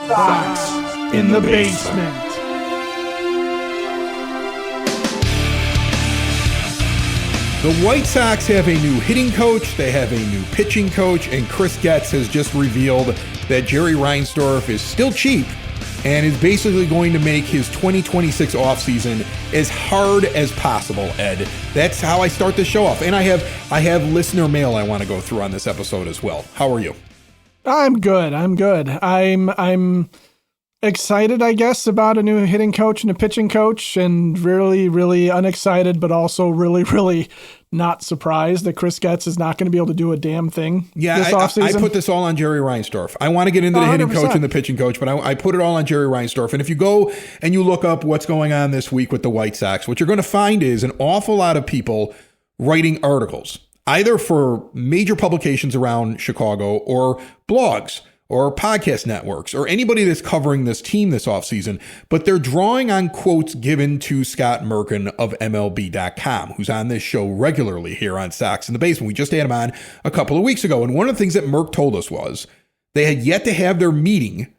Sox in the basement. The White Sox have a new hitting coach, they have a new pitching coach, and Chris Getz has just revealed that Jerry Reinsdorf is still cheap and is basically going to make his 2026 offseason as hard as possible, Ed. That's how I start the show off. And I have listener mail I want to go through on this episode as well. How are you? I'm good. I'm excited, I guess, about a new hitting coach and a pitching coach, and really, really unexcited, but also really, really not surprised that Chris Getz is not going to be able to do a damn thing this offseason. I put this all on Jerry Reinsdorf. I want to get into the 100%. Hitting coach and the pitching coach, but I put it all on Jerry Reinsdorf. And if you go and you look up what's going on this week with the White Sox, what you're going to find is an awful lot of people writing articles, either for major publications around Chicago or blogs or podcast networks or anybody that's covering this team this offseason, but they're drawing on quotes given to Scott Merkin of MLB.com, who's on this show regularly here on Sox in the Basement. We just had him on a couple of weeks ago, and one of the things that Merck told us was they had yet to have their meeting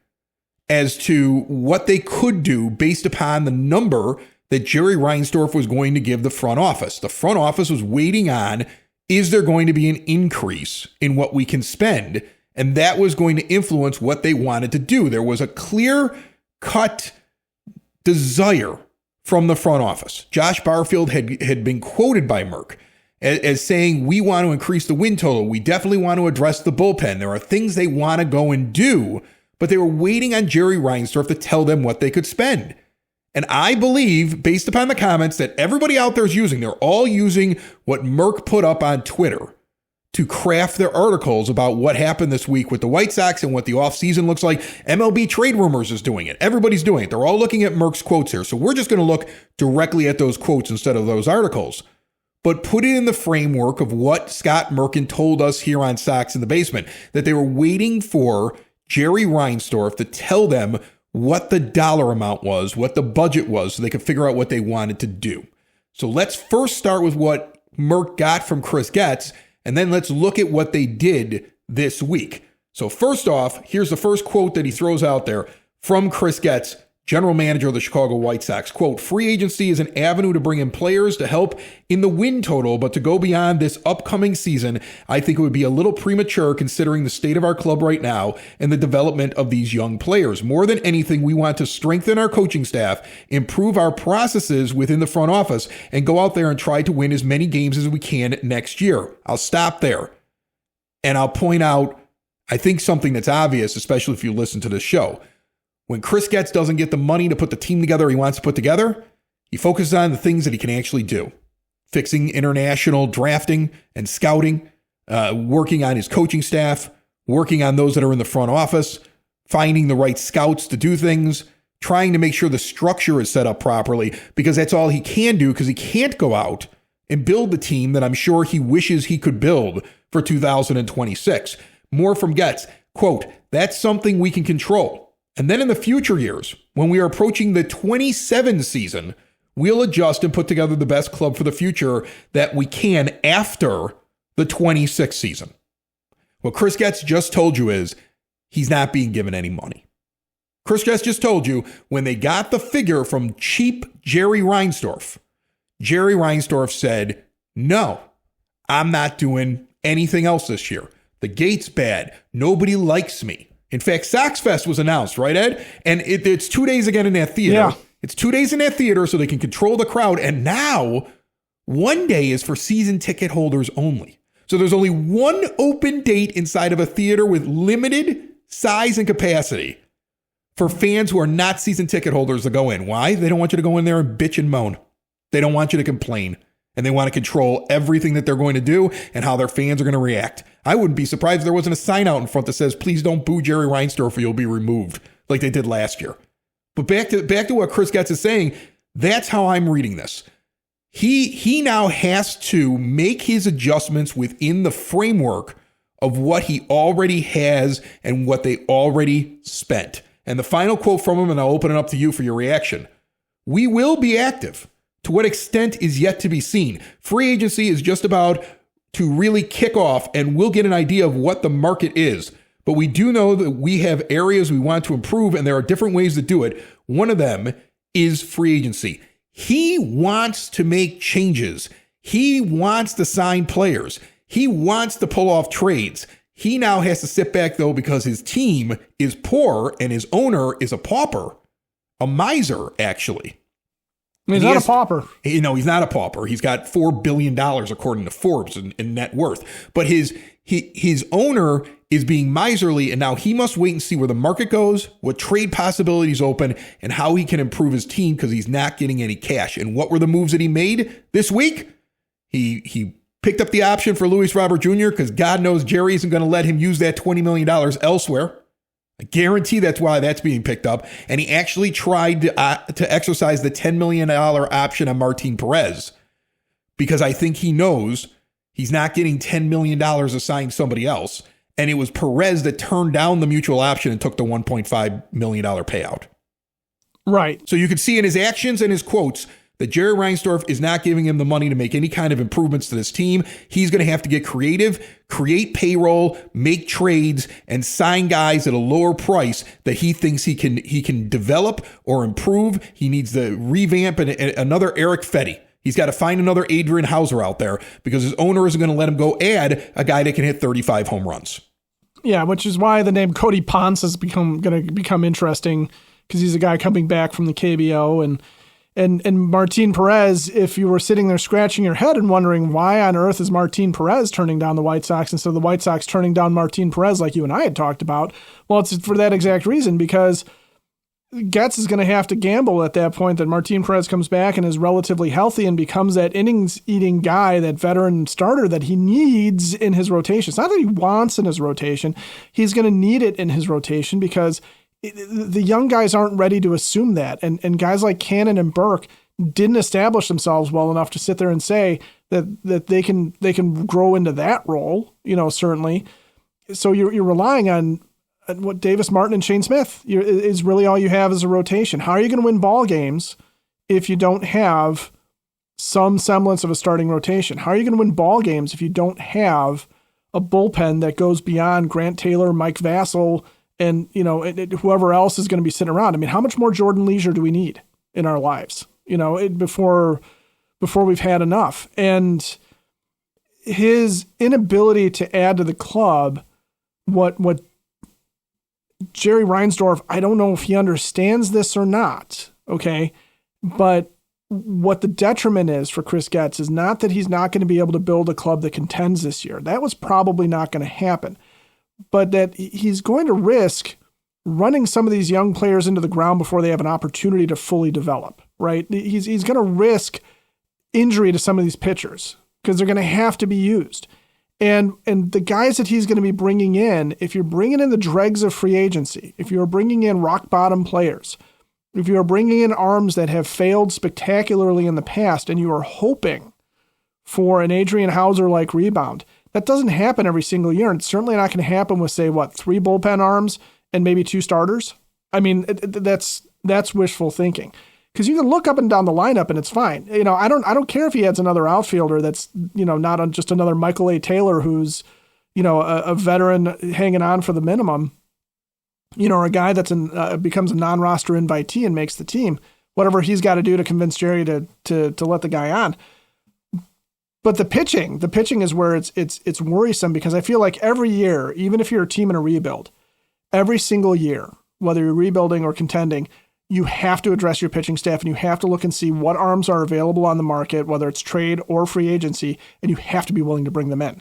as to what they could do based upon the number that Jerry Reinsdorf was going to give the front office. The front office was waiting on, is there going to be an increase in what we can spend? And that was going to influence what they wanted to do. There was a clear-cut desire from the front office. Josh Barfield had been quoted by Merck as saying, we want to increase the win total. We definitely want to address the bullpen. There are things they want to go and do, but they were waiting on Jerry Reinsdorf to tell them what they could spend. And I believe, based upon the comments that everybody out there is using, they're all using what Merck put up on Twitter to craft their articles about what happened this week with the White Sox and what the offseason looks like. MLB Trade Rumors is doing it. Everybody's doing it. They're all looking at Merck's quotes here. So we're just going to look directly at those quotes instead of those articles, but put it in the framework of what Scott Merkin told us here on Sox in the Basement, that they were waiting for Jerry Reinsdorf to tell them what the dollar amount was, what the budget was, so they could figure out what they wanted to do. So let's first start with what Merck got from Chris Getz, and then let's look at what they did this week. So first off, here's the first quote that he throws out there from Chris Getz, general manager of the Chicago White Sox. Quote, free agency is an avenue to bring in players to help in the win total, but to go beyond this upcoming season, I think it would be a little premature considering the state of our club right now and the development of these young players. More than anything, we want to strengthen our coaching staff, improve our processes within the front office, and go out there and try to win as many games as we can next year. I'll stop there. And I'll point out, I think something that's obvious, especially if you listen to this show. When Chris Getz doesn't get the money to put the team together he wants to put together, he focuses on the things that he can actually do. Fixing international drafting and scouting, working on his coaching staff, working on those that are in the front office, finding the right scouts to do things, trying to make sure the structure is set up properly, because that's all he can do, because he can't go out and build the team that I'm sure he wishes he could build for 2026. More from Getz. Quote, that's something we can control. And then in the future years, when we are approaching the 27 season, we'll adjust and put together the best club for the future that we can after the 26 season. What Chris Getz just told you is he's not being given any money. Chris Getz just told you when they got the figure from cheap Jerry Reinsdorf said, no, I'm not doing anything else this year. The gate's bad. Nobody likes me. In fact, Sox Fest was announced, right, Ed? And it's 2 days again in that theater. Yeah. It's 2 days in that theater so they can control the crowd. And now 1 day is for season ticket holders only. So there's only one open date inside of a theater with limited size and capacity for fans who are not season ticket holders to go in. Why? They don't want you to go in there and bitch and moan. They don't want you to complain. And they want to control everything that they're going to do and how their fans are going to react. I wouldn't be surprised if there wasn't a sign out in front that says, please don't boo Jerry Reinsdorf or you'll be removed, like they did last year. But back to what Chris Getz is saying, that's how I'm reading this. He now has to make his adjustments within the framework of what he already has and what they already spent. And the final quote from him, and I'll open it up to you for your reaction. We will be active. To what extent is yet to be seen. Free agency is just about to really kick off, and we'll get an idea of what the market is. but we do know that we have areas we want to improve, and there are different ways to do it. One of them is free agency. He wants to make changes. He wants to sign players. He wants to pull off trades. He now has to sit back, though, because his team is poor and his owner is a pauper, a miser, actually. He's not a pauper. He's not a pauper. He's got $4 billion, according to Forbes, in net worth. But his owner is being miserly, and now he must wait and see where the market goes, what trade possibilities open, and how he can improve his team because he's not getting any cash. And what were the moves that he made this week? He picked up the option for Luis Robert Jr. because God knows Jerry isn't going to let him use that $20 million elsewhere. I guarantee that's why that's being picked up. And he actually tried to exercise the $10 million option on Martin Perez because I think he knows he's not getting $10 million assigned somebody else. And it was Perez that turned down the mutual option and took the $1.5 million payout. Right. So you could see in his actions and his quotes that Jerry Reinsdorf is not giving him the money to make any kind of improvements to this team. He's going to have to get creative, create payroll, make trades, and sign guys at a lower price that he thinks he can develop or improve. He needs to revamp another Eric Fetty. He's got to find another Adrian Hauser out there because his owner isn't going to let him go add a guy that can hit 35 home runs. Yeah, which is why the name Cody Ponce is going to become interesting because he's a guy coming back from the KBO and Martin Perez. If you were sitting there scratching your head and wondering why on earth is Martin Perez turning down the White Sox instead of the White Sox turning down Martin Perez like you and I had talked about, well, it's for that exact reason because Getz is going to have to gamble at that point that Martin Perez comes back and is relatively healthy and becomes that innings-eating guy, that veteran starter that he needs in his rotation. It's not that he wants in his rotation. He's going to need it in his rotation because the young guys aren't ready to assume that. And guys like Cannon and Burke didn't establish themselves well enough to sit there and say that they can grow into that role, certainly. So you're relying on what Davis Martin and Shane Smith is really all you have as a rotation. How are you going to win ball games if you don't have some semblance of a starting rotation? How are you going to win ball games if you don't have a bullpen that goes beyond Grant Taylor, Mike Vassell, and whoever else is going to be sitting around? I mean, how much more Jordan Leisure do we need in our lives? Before we've had enough. And his inability to add to the club, what Jerry Reinsdorf, I don't know if he understands this or not, okay? But what the detriment is for Chris Getz is not that he's not going to be able to build a club that contends this year. That was probably not going to happen. But that he's going to risk running some of these young players into the ground before they have an opportunity to fully develop, right? He's going to risk injury to some of these pitchers because they're going to have to be used. And the guys that he's going to be bringing in, if you're bringing in the dregs of free agency, if you're bringing in rock bottom players, if you're bringing in arms that have failed spectacularly in the past and you are hoping for an Adrian Hauser-like rebound, that doesn't happen every single year. And it's certainly not going to happen with, say, 3 bullpen arms and maybe 2 starters. I mean, that's wishful thinking. Because you can look up and down the lineup and it's fine. I don't care if he adds another outfielder that's, not just another Michael A. Taylor who's, a veteran hanging on for the minimum, or a guy that's becomes a non-roster invitee and makes the team. Whatever he's got to do to convince Jerry to let the guy on. But the pitching is where it's worrisome because I feel like every year, even if you're a team in a rebuild, every single year, whether you're rebuilding or contending, you have to address your pitching staff and you have to look and see what arms are available on the market, whether it's trade or free agency, and you have to be willing to bring them in.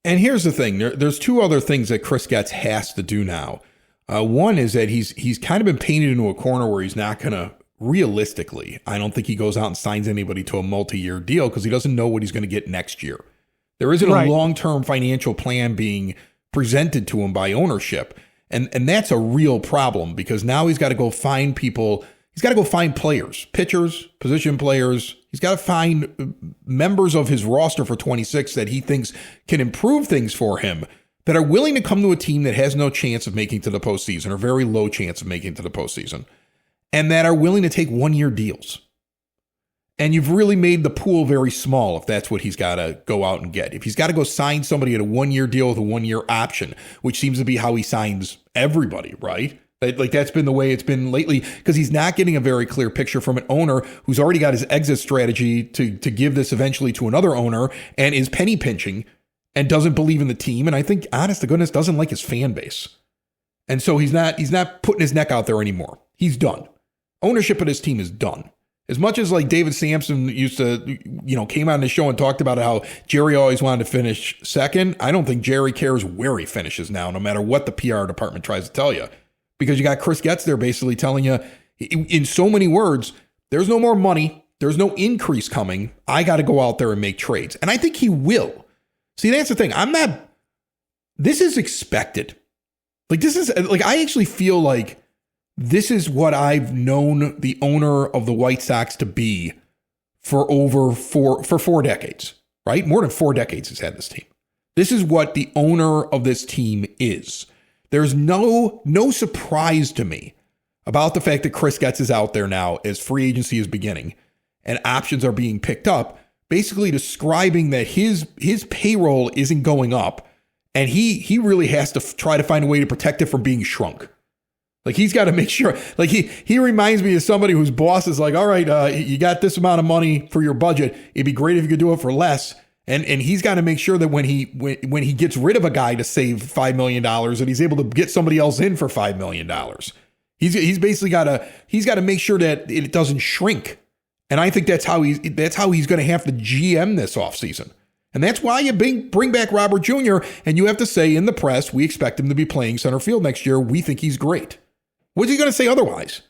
And here's the thing. There's 2 other things that Chris Getz has to do now. One is that he's kind of been painted into a corner where he's not going to, realistically, I don't think he goes out and signs anybody to a multi-year deal because he doesn't know what he's going to get next year. There isn't a long-term financial plan being presented to him by ownership. And that's a real problem because now he's got to go find people. He's got to go find players, pitchers, position players. He's got to find members of his roster for 26 that he thinks can improve things for him, that are willing to come to a team that has no chance of making to the postseason or very low chance of making to the postseason, and that are willing to take 1-year deals. And you've really made the pool very small if that's what he's got to go out and get. If he's got to go sign somebody at a 1-year deal with a 1-year option, which seems to be how he signs everybody, right? Like that's been the way it's been lately, because he's not getting a very clear picture from an owner who's already got his exit strategy to give this eventually to another owner and is penny pinching and doesn't believe in the team. And I think, honest to goodness, doesn't like his fan base. And so he's not putting his neck out there anymore. He's done. Ownership of this team is done. As much as like David Sampson used to, came on the show and talked about how Jerry always wanted to finish second, I don't think Jerry cares where he finishes now, no matter what the PR department tries to tell you. Because you got Chris Getz there basically telling you in so many words, there's no more money. There's no increase coming. I got to go out there and make trades. And I think he will. See, that's the thing. This is expected. I actually feel like this is what I've known the owner of the White Sox to be for for 4 decades, right? More than 4 decades he's had this team. This is what the owner of this team is. There's no surprise to me about the fact that Chris Getz is out there now as free agency is beginning and options are being picked up, basically describing that his payroll isn't going up and he really has to try to find a way to protect it from being shrunk. Like he's got to make sure, like he reminds me of somebody whose boss is like, all right, you got this amount of money for your budget. It'd be great if you could do it for less. And he's got to make sure that when he gets rid of a guy to save $5 million, that he's able to get somebody else in for $5 million. He's basically got to make sure that it doesn't shrink. And I think that's how he's going to have to GM this offseason. And that's why you bring back Robert Jr. and you have to say in the press, we expect him to be playing center field next year. We think he's great. What's he going to say otherwise?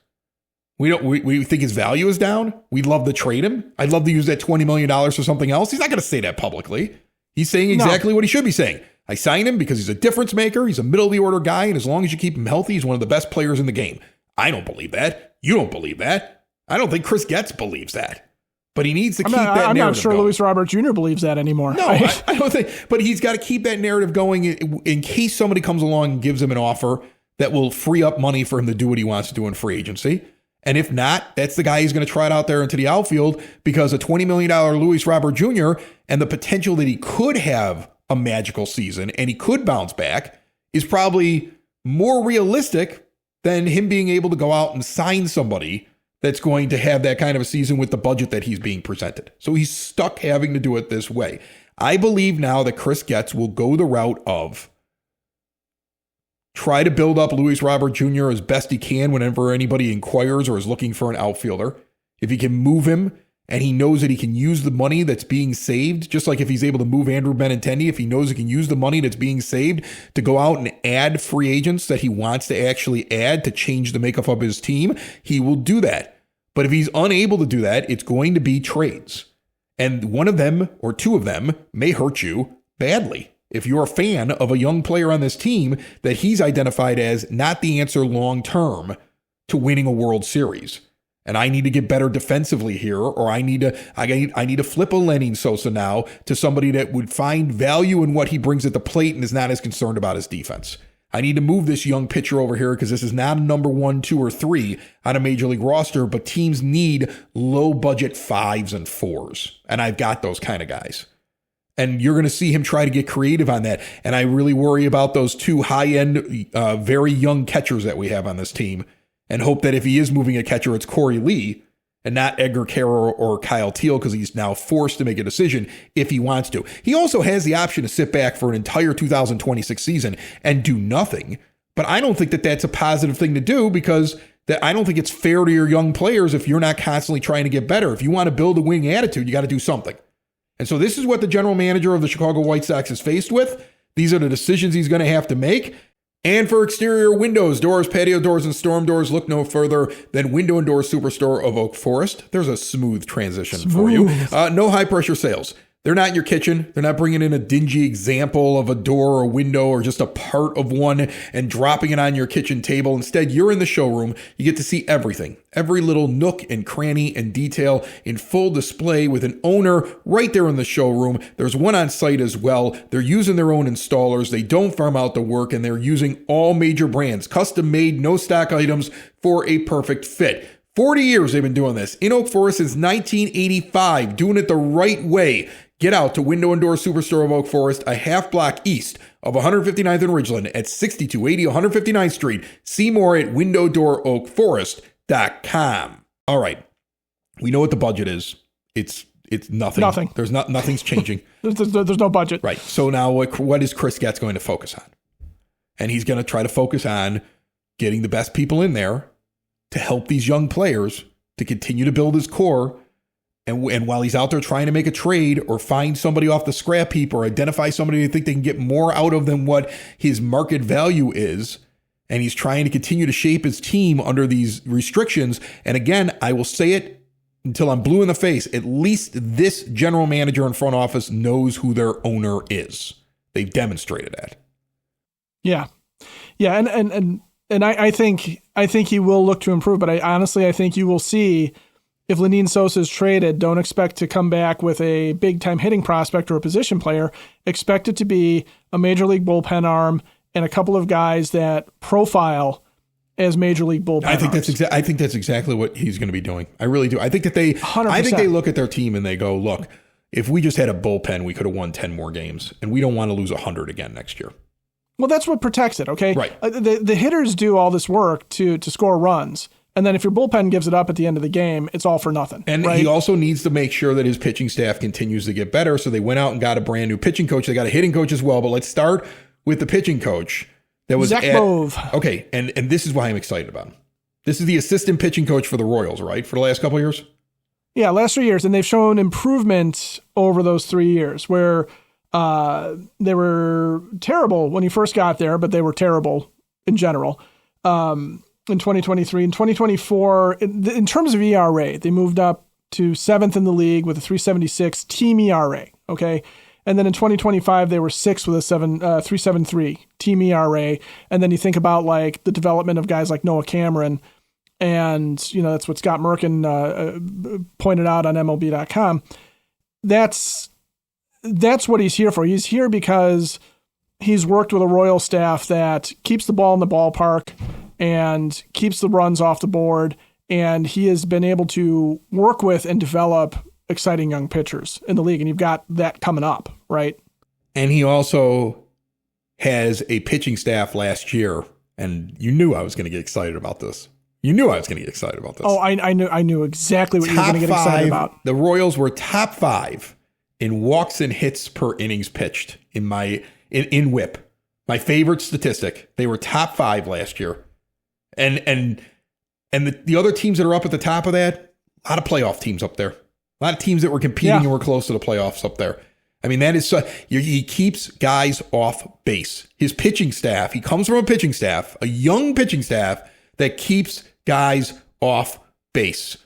We think his value is down. We'd love to trade him. I'd love to use that $20 million for something else. He's not going to say that publicly. He's saying exactly what he should be saying. I signed him because he's a difference maker. He's a middle of the order guy. And as long as you keep him healthy, he's one of the best players in the game. I don't believe that. You don't believe that. I don't think Chris Getz believes that. But he needs to keep that narrative I'm not sure going. Luis Robert Jr. believes that anymore. No, I don't think. But he's got to keep that narrative going in case somebody comes along and gives him an offer that will free up money for him to do what he wants to do in free agency. And if not, that's the guy he's going to trot out there into the outfield because a $20 million Luis Robert Jr. and the potential that he could have a magical season and he could bounce back is probably more realistic than him being able to go out and sign somebody that's going to have that kind of a season with the budget that he's being presented. So he's stuck having to do it this way. I believe now that Chris Getz will go the route of try to build up Luis Robert Jr. as best he can whenever anybody inquires or is looking for an outfielder. If he can move him and he knows that he can use the money that's being saved, just like if he's able to move Andrew Benintendi, if he knows he can use the money that's being saved to go out and add free agents that he wants to actually add to change the makeup of his team, he will do that. But if he's unable to do that, it's going to be trades. And one of them or two of them may hurt you badly. If you're a fan of a young player on this team that he's identified as not the answer long term to winning a World Series. And I need to get better defensively here, or I need to flip a Lenny Sosa now to somebody that would find value in what he brings at the plate and is not as concerned about his defense. I need to move this young pitcher over here because this is not a number 1, 2, or 3 on a major league roster, but teams need low budget 5s and 4s. And I've got those kind of guys. And you're going to see him try to get creative on that. And I really worry about those 2 high-end, very young catchers that we have on this team and hope that if he is moving a catcher, it's Corey Lee and not Edgar Carroll or Kyle Teal because he's now forced to make a decision if he wants to. He also has the option to sit back for an entire 2026 season and do nothing. But I don't think that that's a positive thing to do because I don't think it's fair to your young players if you're not constantly trying to get better. If you want to build a winning attitude, you got to do something. And so this is what the general manager of the Chicago White Sox is faced with. These are the decisions he's going to have to make. And for exterior windows, doors, patio doors, and storm doors, look no further than Window and Door Superstore of Oak Forest. There's a smooth transition for you. No high pressure sales. They're not in your kitchen. They're not bringing in a dingy example of a door or window or just a part of one and dropping it on your kitchen table. Instead, you're in the showroom. You get to see everything, every little nook and cranny and detail in full display with an owner right there in the showroom. There's one on site as well. They're using their own installers. They don't farm out the work, and they're using all major brands, custom made, no stock items for a perfect fit. 40 years they've been doing this. In Oak Forest since 1985, doing it the right way. Get out to Window and Door Superstore of Oak Forest, a half block east of 159th and Ridgeland at 6280 159th Street. See more at windowdooroakforest.com. All right. We know what the budget is. It's nothing. Nothing. Nothing's changing. There's no budget. Right. So now what is Chris Getz going to focus on? And he's going to try to focus on getting the best people in there to help these young players to continue to build his core. And while he's out there trying to make a trade or find somebody off the scrap heap or identify somebody they think they can get more out of than what his market value is, and he's trying to continue to shape his team under these restrictions. And again, I will say it until I'm blue in the face. At least this general manager and front office knows who their owner is. They've demonstrated that. Yeah. Yeah. And I think he will look to improve, but I think you will see if Lenyn Sosa is traded, don't expect to come back with a big time hitting prospect or a position player. Expect it to be a major league bullpen arm and a couple of guys that profile as major league bullpen I think arms. I think that's exactly what he's going to be doing. I really do. I think that 100%. I think they look at their team and they go, look, if we just had a bullpen, we could have won 10 more games, and we don't want to lose 100 again next year. Well, that's what protects it, okay? Right. The hitters do all this work to score runs. And then if your bullpen gives it up at the end of the game, it's all for nothing. And right? he also needs to make sure that his pitching staff continues to get better. So they went out and got a brand new pitching coach. They got a hitting coach as well. But let's start with the pitching coach. That was Zach Bove. Okay, and this is why I'm excited about him. This is the assistant pitching coach for the Royals, right? For the last couple of years? Yeah, last 3 years. And they've shown improvement over those 3 years where they were terrible when he first got there, but they were terrible in general. In 2023 and 2024, in terms of ERA, they moved up to 7th in the league with a 3.76 team ERA. Okay. And then in 2025, they were 6th with a 3.73 team ERA. And then you think about like the development of guys like Noah Cameron. And, that's what Scott Merkin pointed out on MLB.com. That's what he's here for. He's here because he's worked with a Royal staff that keeps the ball in the ballpark and keeps the runs off the board. And he has been able to work with and develop exciting young pitchers in the league. And you've got that coming up, right? And he also has a pitching staff last year. And you knew I was going to get excited about this. Oh, I knew exactly what you were going to get excited about. The Royals were top 5 in walks and hits per innings pitched in WHIP. My favorite statistic. They were top 5 last year. And the other teams that are up at the top of that, a lot of playoff teams up there. A lot of teams that were competing and were close to the playoffs up there. I mean, that is he keeps guys off base. His pitching staff, he comes from a pitching staff, a young pitching staff that keeps guys off base.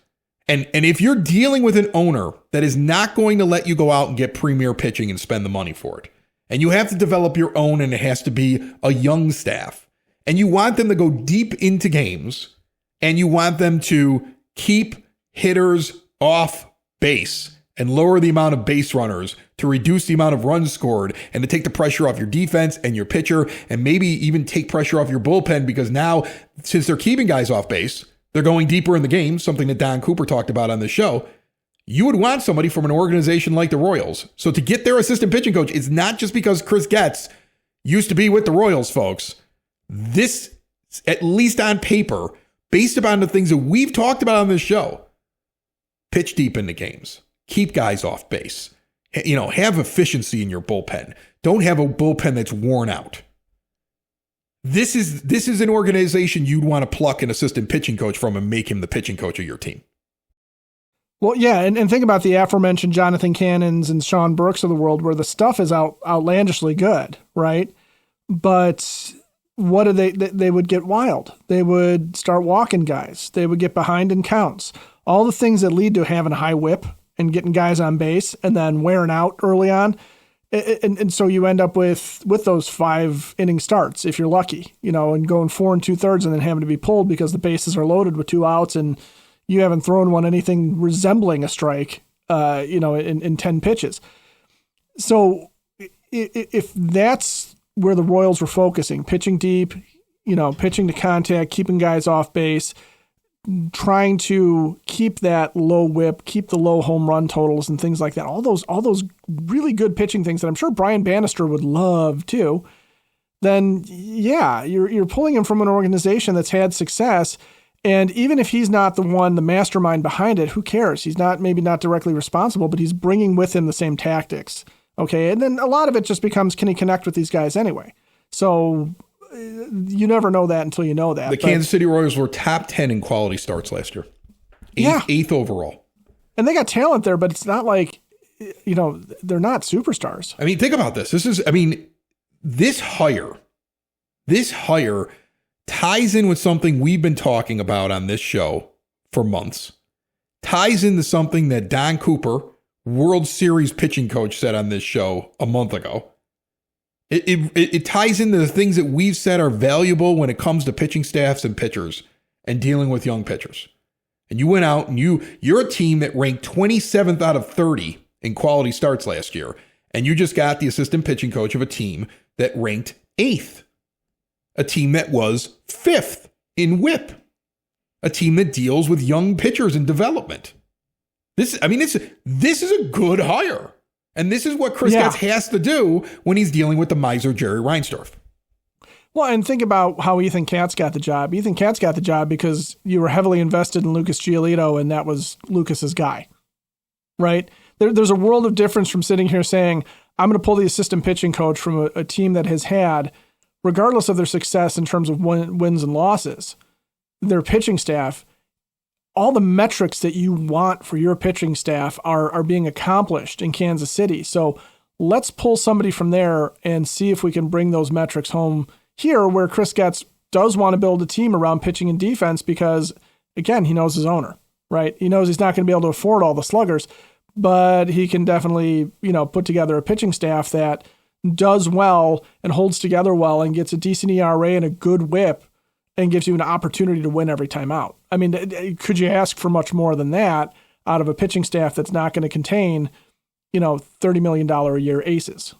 And if you're dealing with an owner that is not going to let you go out and get premier pitching and spend the money for it, and you have to develop your own, and it has to be a young staff, and you want them to go deep into games, and you want them to keep hitters off base and lower the amount of base runners to reduce the amount of runs scored and to take the pressure off your defense and your pitcher, and maybe even take pressure off your bullpen, because now, since they're keeping guys off base, they're going deeper in the game, something that Don Cooper talked about on the show. You would want somebody from an organization like the Royals. So to get their assistant pitching coach, it's not just because Chris Getz used to be with the Royals, folks. This, at least on paper, based upon the things that we've talked about on this show, pitch deep into games, keep guys off base, have efficiency in your bullpen. Don't have a bullpen that's worn out. This is an organization you'd want to pluck an assistant pitching coach from and make him the pitching coach of your team. Well, yeah, and think about the aforementioned Jonathan Cannons and Sean Brooks of the world, where the stuff is outlandishly good, right? But what do they would get wild. They would start walking guys. They would get behind in counts. All the things that lead to having a high whip and getting guys on base and then wearing out early on. And so you end up with those 5 inning starts, if you're lucky, and going 4 2/3 and then having to be pulled because the bases are loaded with 2 outs and you haven't thrown one anything resembling a strike, in 10 pitches. So if that's where the Royals were focusing, pitching deep, pitching to contact, keeping guys off base, trying to keep that low whip, keep the low home run totals and things like that. All those really good pitching things that I'm sure Brian Bannister would love too. Then yeah, you're pulling him from an organization that's had success. And even if he's not the mastermind behind it, who cares? He's maybe not directly responsible, but he's bringing with him the same tactics. Okay. And then a lot of it just becomes, can he connect with these guys anyway? So you never know that until you know that. Kansas City Royals were top 10 in quality starts last year. Eighth overall. And they got talent there, but it's not like, they're not superstars. I mean, think about this. This hire ties in with something we've been talking about on this show for months. Ties into something that Don Cooper, World Series pitching coach, said on this show a month ago. It ties into the things that we've said are valuable when it comes to pitching staffs and pitchers and dealing with young pitchers. And you went out and you're a team that ranked 27th out of 30 in quality starts last year. And you just got the assistant pitching coach of a team that ranked 8th. A team that was 5th in whip. A team that deals with young pitchers in development. This is a good hire. And this is what Chris Getz has to do when he's dealing with the miser Jerry Reinsdorf. Well, and think about how Ethan Katz got the job. Ethan Katz got the job because you were heavily invested in Lucas Giolito, and that was Lucas's guy, right? There's a world of difference from sitting here saying, I'm going to pull the assistant pitching coach from a team that has had, regardless of their success in terms of wins and losses, their pitching staff, all the metrics that you want for your pitching staff are being accomplished in Kansas City. So let's pull somebody from there and see if we can bring those metrics home here, where Chris Getz does want to build a team around pitching and defense because, again, he knows his owner, right? He knows he's not going to be able to afford all the sluggers, but he can definitely, put together a pitching staff that does well and holds together well and gets a decent ERA and a good whip and gives you an opportunity to win every time out. I mean, could you ask for much more than that out of a pitching staff that's not going to contain, $30 million a year aces?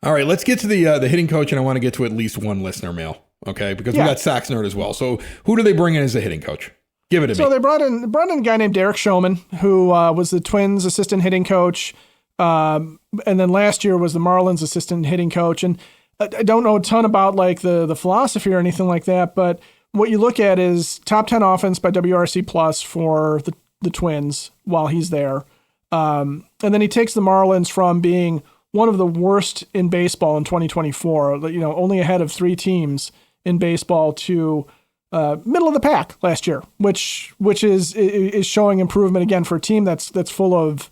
All right, let's get to the hitting coach, and I want to get to at least one listener mail, okay? Because we got Sox Nerd as well. So who do they bring in as the hitting coach? Give it to me. So they brought in a guy named Derek Showman, who was the Twins' assistant hitting coach, and then last year was the Marlins' assistant hitting coach. And I don't know a ton about like the philosophy or anything like that, but what you look at is top 10 offense by WRC plus for the Twins while he's there. And then he takes the Marlins from being one of the worst in baseball in 2024, only ahead of 3 teams in baseball, to middle of the pack last year, which is showing improvement again for a team that's full of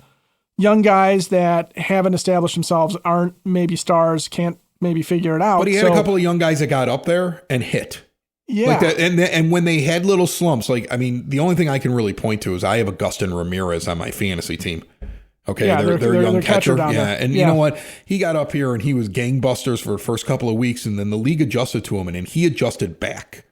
young guys that haven't established themselves, aren't maybe stars, can't maybe figure it out. But he had a couple of young guys that got up there and hit. Yeah. Like that, and when they had little slumps, the only thing I can really point to is I have Augustin Ramirez on my fantasy team. Okay, yeah, they're young catcher. Yeah, and you know what? He got up here and he was gangbusters for the first couple of weeks, and then the league adjusted to him, and then he adjusted back.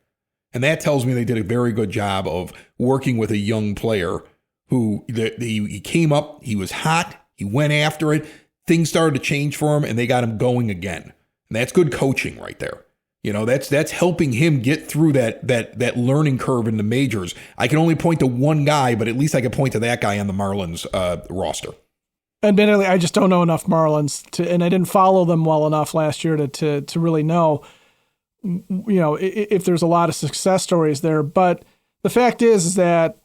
And that tells me they did a very good job of working with a young player who he came up, he was hot, he went after it, things started to change for him, and they got him going again. And that's good coaching right there. That's helping him get through that learning curve in the majors. I can only point to one guy, but at least I can point to that guy on the Marlins roster. Admittedly, I just don't know enough Marlins and I didn't follow them well enough last year to really know, if there's a lot of success stories there. But the fact is that,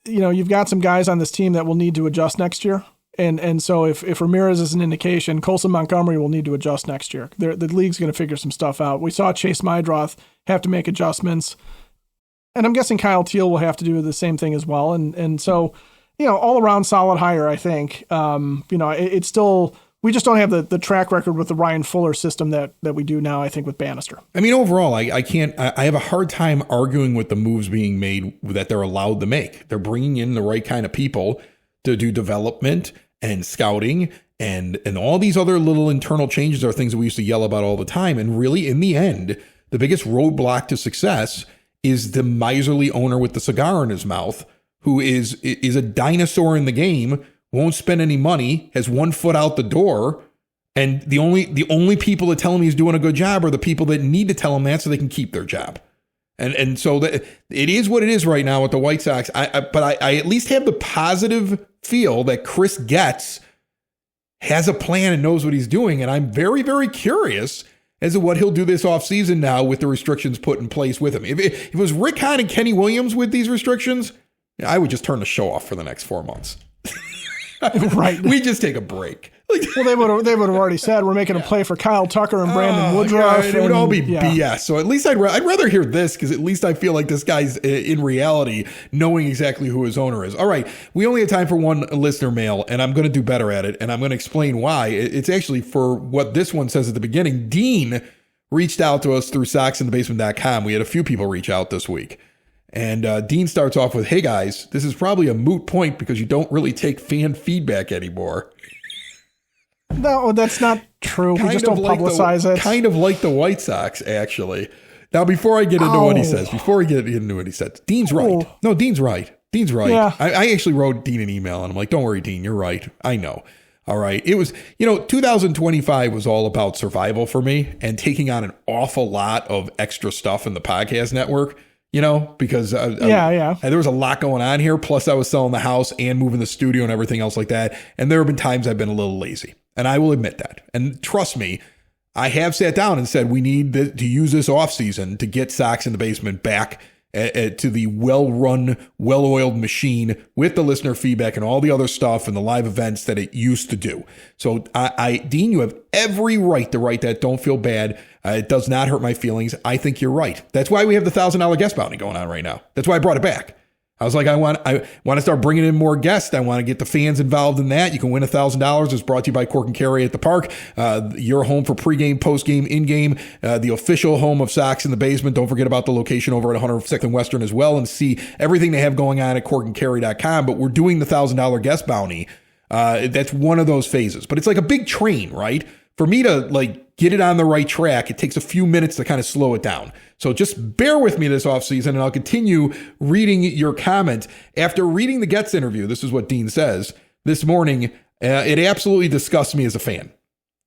you've got some guys on this team that will need to adjust next year. And so if Ramirez is an indication, Colson Montgomery will need to adjust next year. The league's going to figure some stuff out. We saw Chase Mydroth have to make adjustments. And I'm guessing Kyle Teal will have to do the same thing as well. And so, all around solid hire, I think. It's still, we just don't have the track record with the Ryan Fuller system that we do now, I think, with Bannister. I mean, overall, I have a hard time arguing with the moves being made that they're allowed to make. They're bringing in the right kind of people to do development and scouting and all these other little internal changes are things that we used to yell about all the time. And really, in the end, the biggest roadblock to success is the miserly owner with the cigar in his mouth, who is a dinosaur in the game, won't spend any money, has one foot out the door. And the only people that tell him he's doing a good job are the people that need to tell him that so they can keep their job. And so it is what it is right now with the White Sox. But I at least have the positive feel that Chris Getz has a plan and knows what he's doing. And I'm very, very curious as to what he'll do this offseason now with the restrictions put in place with him. If it was Rick Hahn and Kenny Williams with these restrictions, I would just turn the show off for the next 4 months. Right. We just take a break. Well, they would have already said we're making a play for Kyle Tucker and Brandon Woodruff. It would all be BS. So at least I'd rather hear this, because at least I feel like this guy's in reality knowing exactly who his owner is. All right, we only have time for one listener mail, and I'm going to do better at it, and I'm going to explain why. It's actually for what this one says at the beginning. Dean reached out to us through soxinthebasement.com. We had a few people reach out this week. And Dean starts off with, "Hey guys, this is probably a moot point because you don't really take fan feedback anymore." No, that's not true. We just don't publicize it. Kind of like the White Sox, actually. Now, before I get into what he says, Dean's right. No, Dean's right. Dean's right. Yeah. I actually wrote Dean an email, and I'm like, don't worry, Dean, you're right. I know. All right. It was, 2025 was all about survival for me and taking on an awful lot of extra stuff in the podcast network. Because there was a lot going on here. Plus, I was selling the house and moving the studio and everything else like that. And there have been times I've been a little lazy, and I will admit that. And trust me, I have sat down and said we need to use this offseason to get Sox in the Basement back to the well-run, well-oiled machine with the listener feedback and all the other stuff and the live events that it used to do. So, Dean, you have every right to write that. Don't feel bad. It does not hurt my feelings. I think you're right. That's why we have the $1,000 guest bounty going on right now. That's why I brought it back. I was like, I want to start bringing in more guests. I want to get the fans involved in that. You can win $1,000. It's brought to you by Cork and Carry at the Park. Your home for pregame, postgame, in-game, the official home of Sox in the Basement. Don't forget about the location over at 106th and Western as well, and see everything they have going on at corkandcarry.com. But we're doing the $1,000 guest bounty. That's one of those phases. But it's like a big train, right? For me to get it on the right track, it takes a few minutes to kind of slow it down. So just bear with me this offseason, and I'll continue reading your comment. After reading the Getz interview, this is what Dean says this morning. It absolutely disgusts me as a fan.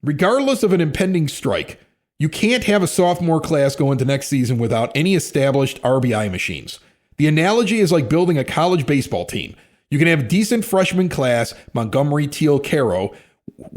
Regardless of an impending strike, you can't have a sophomore class go into next season without any established RBI machines. The analogy is like building a college baseball team. You can have a decent freshman class, Montgomery, Teal, Caro,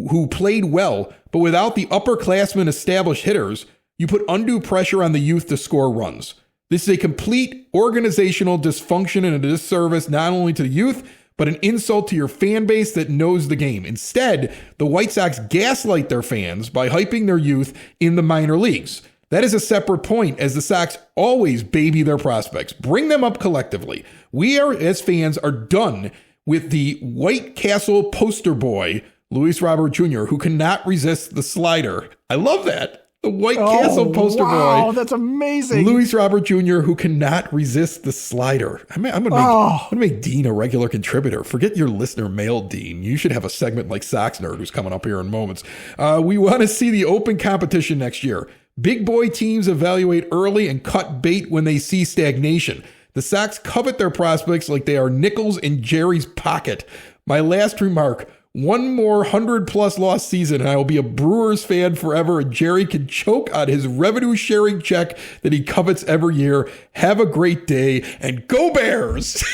who played well, but without the upperclassmen established hitters, you put undue pressure on the youth to score runs. This is a complete organizational dysfunction and a disservice not only to the youth, but an insult to your fan base that knows the game. Instead, the White Sox gaslight their fans by hyping their youth in the minor leagues. That is a separate point, as the Sox always baby their prospects. Bring them up collectively. We as fans are done with the White Castle poster boy, Luis Robert Jr., who cannot resist the slider. I love that. The White Castle poster boy. Wow, that's amazing. Luis Robert Jr., who cannot resist the slider. I'm going to make Dean a regular contributor. Forget your listener mail, Dean. You should have a segment like Sox Nerd, who's coming up here in moments. We want to see the open competition next year. Big boy teams evaluate early and cut bait when they see stagnation. The Sox covet their prospects like they are nickels in Jerry's pocket. My last remark: one more 100+ loss season and I will be a Brewers fan forever, and Jerry can choke on his revenue sharing check that he covets every year. Have a great day and go Bears.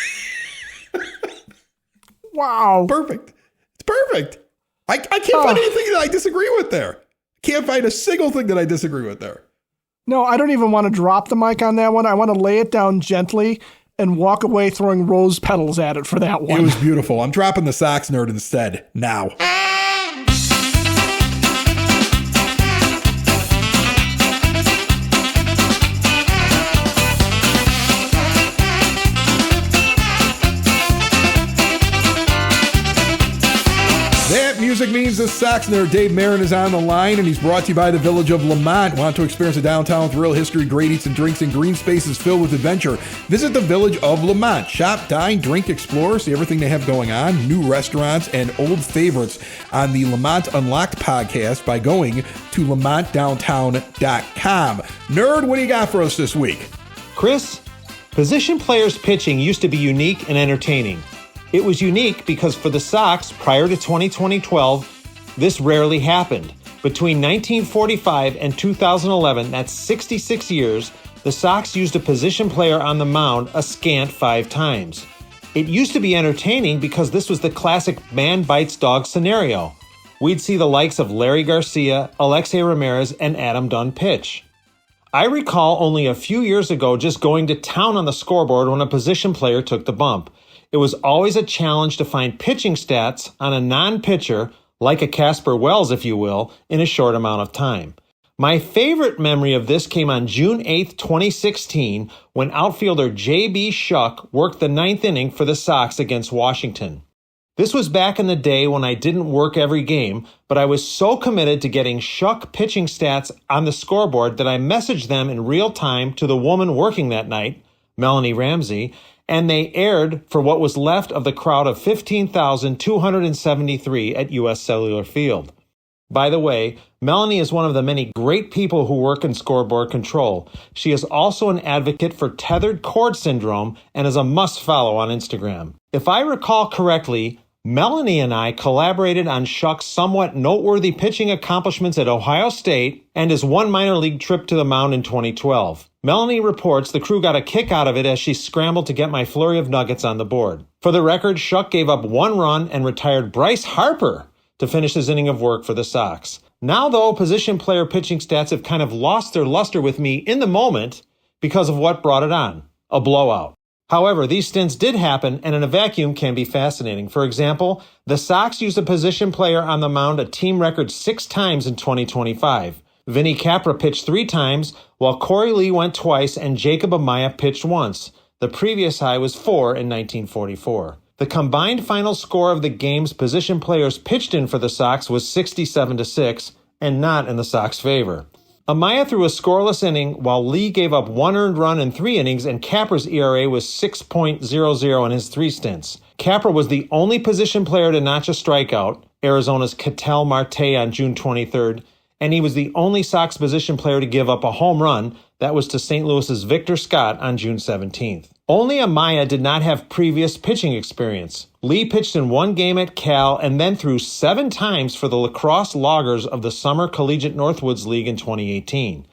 Wow. Perfect. It's perfect. I can't find anything that I disagree with there. Can't find a single thing that I disagree with there. No, I don't even want to drop the mic on that one. I want to lay it down gently and walk away throwing rose petals at it for that one. It was beautiful. I'm dropping the Sox Nerd instead now. That music means the Sox Nerd, Dave Marin, is on the line, and he's brought to you by the Village of Lamont. Want to experience a downtown with real history, great eats and drinks, and green spaces filled with adventure? Visit the Village of Lamont. Shop, dine, drink, explore, see everything they have going on, new restaurants, and old favorites on the Lamont Unlocked podcast by going to lamontdowntown.com. Nerd, what do you got for us this week? Chris, position players pitching used to be unique and entertaining. It was unique because for the Sox, prior to 2012, this rarely happened. Between 1945 and 2011, that's 66 years, the Sox used a position player on the mound a scant 5 times. It used to be entertaining because this was the classic man bites dog scenario. We'd see the likes of Larry Garcia, Alexei Ramirez, and Adam Dunn pitch. I recall only a few years ago just going to town on the scoreboard when a position player took the bump. It was always a challenge to find pitching stats on a non-pitcher, like a Casper Wells, if you will, in a short amount of time. My favorite memory of this came on June 8, 2016, when outfielder J.B. Shuck worked the 9th inning for the Sox against Washington. This was back in the day when I didn't work every game, but I was so committed to getting Shuck pitching stats on the scoreboard that I messaged them in real time to the woman working that night, Melanie Ramsey, and they aired for what was left of the crowd of 15,273 at U.S. Cellular Field. By the way, Melanie is one of the many great people who work in scoreboard control. She is also an advocate for tethered cord syndrome and is a must-follow on Instagram. If I recall correctly, Melanie and I collaborated on Shuck's somewhat noteworthy pitching accomplishments at Ohio State and his one minor league trip to the mound in 2012. Melanie reports the crew got a kick out of it as she scrambled to get my flurry of nuggets on the board. For the record, Shuck gave up 1 run and retired Bryce Harper to finish his inning of work for the Sox. Now, though, position player pitching stats have kind of lost their luster with me in the moment because of what brought it on, a blowout. However, these stints did happen, and in a vacuum can be fascinating. For example, the Sox used a position player on the mound a team record 6 times in 2025. Vinny Capra pitched 3 times, while Corey Lee went twice and Jacob Amaya pitched once. The previous high was 4 in 1944. The combined final score of the game's position players pitched in for the Sox was 67-6, and not in the Sox' favor. Amaya threw a scoreless inning, while Lee gave up 1 earned run in 3 innings, and Capra's ERA was 6.00 in his 3 stints. Capra was the only position player to notch a strikeout, Arizona's Ketel Marte on June 23rd, and he was the only Sox position player to give up a home run. That was to St. Louis's Victor Scott on June 17th. Only Amaya did not have previous pitching experience. Lee pitched in 1 game at Cal and then threw 7 times for the Lacrosse Loggers of the Summer Collegiate Northwoods League in 2018.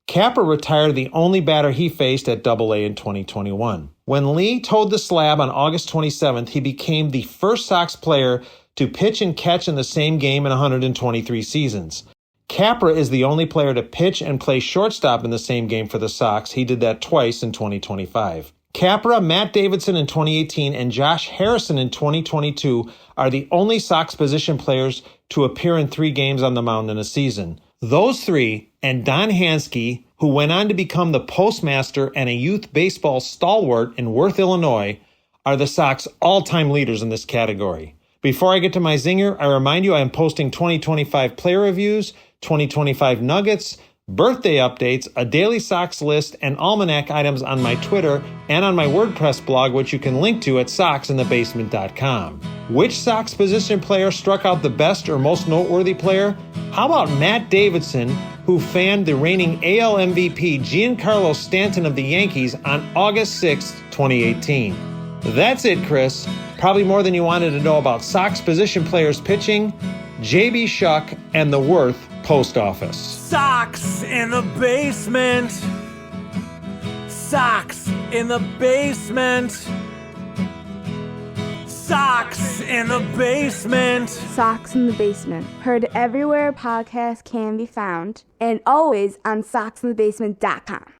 Capra retired the only batter he faced at AA in 2021. When Lee toed the slab on August 27th, he became the first Sox player to pitch and catch in the same game in 123 seasons. Capra is the only player to pitch and play shortstop in the same game for the Sox. He did that twice in 2025. Capra, Matt Davidson in 2018, and Josh Harrison in 2022 are the only Sox position players to appear in 3 games on the mound in a season. Those 3, and Don Hansky, who went on to become the postmaster and a youth baseball stalwart in Worth, Illinois, are the Sox all-time leaders in this category. Before I get to my zinger, I remind you I am posting 2025 player reviews, 2025 nuggets, birthday updates, a daily Sox list, and almanac items on my Twitter and on my WordPress blog, which you can link to at soxinthebasement.com. Which Sox position player struck out the best or most noteworthy player? How about Matt Davidson, who fanned the reigning AL MVP Giancarlo Stanton of the Yankees on August 6, 2018? That's it, Chris. Probably more than you wanted to know about Sox position players pitching, J.B. Shuck, and the Worth Post Office. Sox in the basement. Sox in the basement. Sox in the basement. Sox in the Basement. Heard everywhere podcasts can be found, and always on soxinthebasement.com.